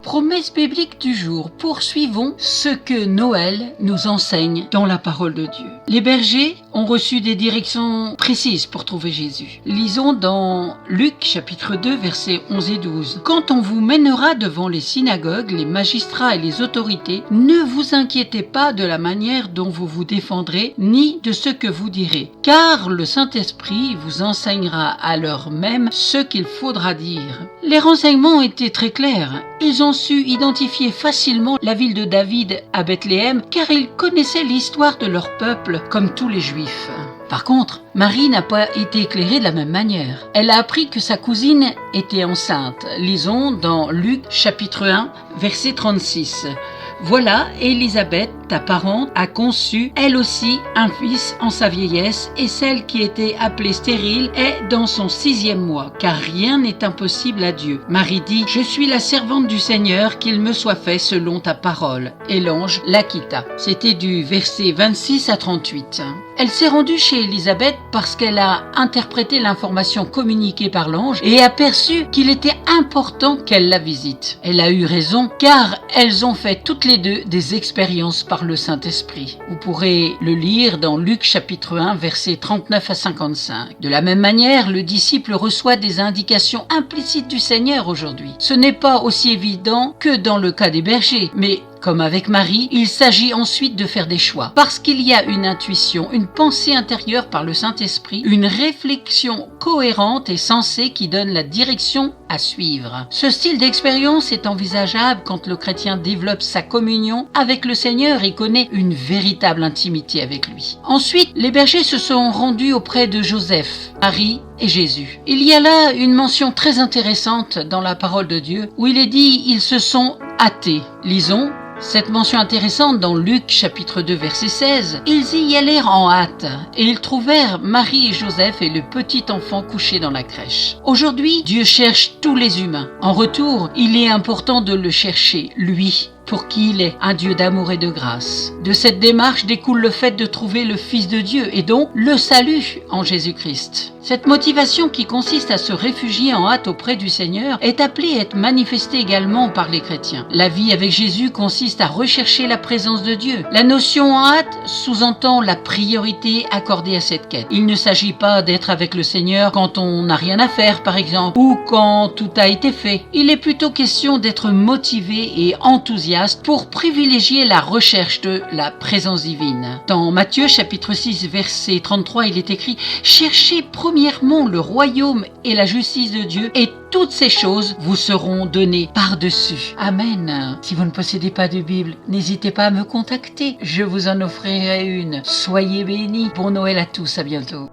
Promesse biblique du jour. Poursuivons ce que Noël nous enseigne dans la parole de Dieu. Les bergers ont reçu des directions précises pour trouver Jésus. Lisons dans Luc chapitre 2 versets 11 et 12. Quand on vous mènera devant les synagogues, les magistrats et les autorités, ne vous inquiétez pas de la manière dont vous vous défendrez, ni de ce que vous direz, car le Saint-Esprit vous enseignera à l'heure même ce qu'il faudra dire. Les renseignements étaient très clairs. Ils ont su identifier facilement la ville de David à Bethléem, car ils connaissaient l'histoire de leur peuple comme tous les Juifs. Par contre, Marie n'a pas été éclairée de la même manière. Elle a appris que sa cousine était enceinte. Lisons dans Luc chapitre 1 verset 36. Voilà, Élisabeth, ta parente, a conçu, elle aussi, un fils en sa vieillesse, et celle qui était appelée stérile est dans son 6e mois, car rien n'est impossible à Dieu. Marie dit, je suis la servante du Seigneur, qu'il me soit fait selon ta parole. Et l'ange la quitta. C'était du verset 26 à 38. Elle s'est rendue chez Élisabeth parce qu'elle a interprété l'information communiquée par l'ange et a perçu qu'il était important qu'elle la visite. Elle a eu raison, car elles ont fait toutes les deux des expériences par le Saint-Esprit. Vous pourrez le lire dans Luc chapitre 1 versets 39 à 55. De la même manière, le disciple reçoit des indications implicites du Seigneur aujourd'hui. Ce n'est pas aussi évident que dans le cas des bergers, mais comme avec Marie, il s'agit ensuite de faire des choix. Parce qu'il y a une intuition, une pensée intérieure par le Saint-Esprit, une réflexion cohérente et sensée qui donne la direction à suivre. Ce style d'expérience est envisageable quand le chrétien développe sa communion avec le Seigneur et connaît une véritable intimité avec lui. Ensuite, les bergers se sont rendus auprès de Joseph, Marie et Jésus. Il y a là une mention très intéressante dans la parole de Dieu où il est dit « ils se sont hâtés ». Lisons cette mention intéressante dans Luc chapitre 2 verset 16. Ils y allèrent en hâte et ils trouvèrent Marie et Joseph et le petit enfant couché dans la crèche. Aujourd'hui, Dieu cherche tous les humains. En retour, il est important de le chercher, lui, pour qui il est, un Dieu d'amour et de grâce. De cette démarche découle le fait de trouver le Fils de Dieu et donc le salut en Jésus-Christ. Cette motivation qui consiste à se réfugier en hâte auprès du Seigneur est appelée à être manifestée également par les chrétiens. La vie avec Jésus consiste à rechercher la présence de Dieu. La notion en hâte sous-entend la priorité accordée à cette quête. Il ne s'agit pas d'être avec le Seigneur quand on n'a rien à faire, par exemple, ou quand tout a été fait. Il est plutôt question d'être motivé et enthousiaste pour privilégier la recherche de la présence divine. Dans Matthieu chapitre 6 verset 33, il est écrit « Cherchez premièrement le royaume et la justice de Dieu et toutes ces choses vous seront données par-dessus. » Amen. Si vous ne possédez pas de Bible, n'hésitez pas à me contacter. Je vous en offrirai une. Soyez bénis. Bon Noël à tous. À bientôt.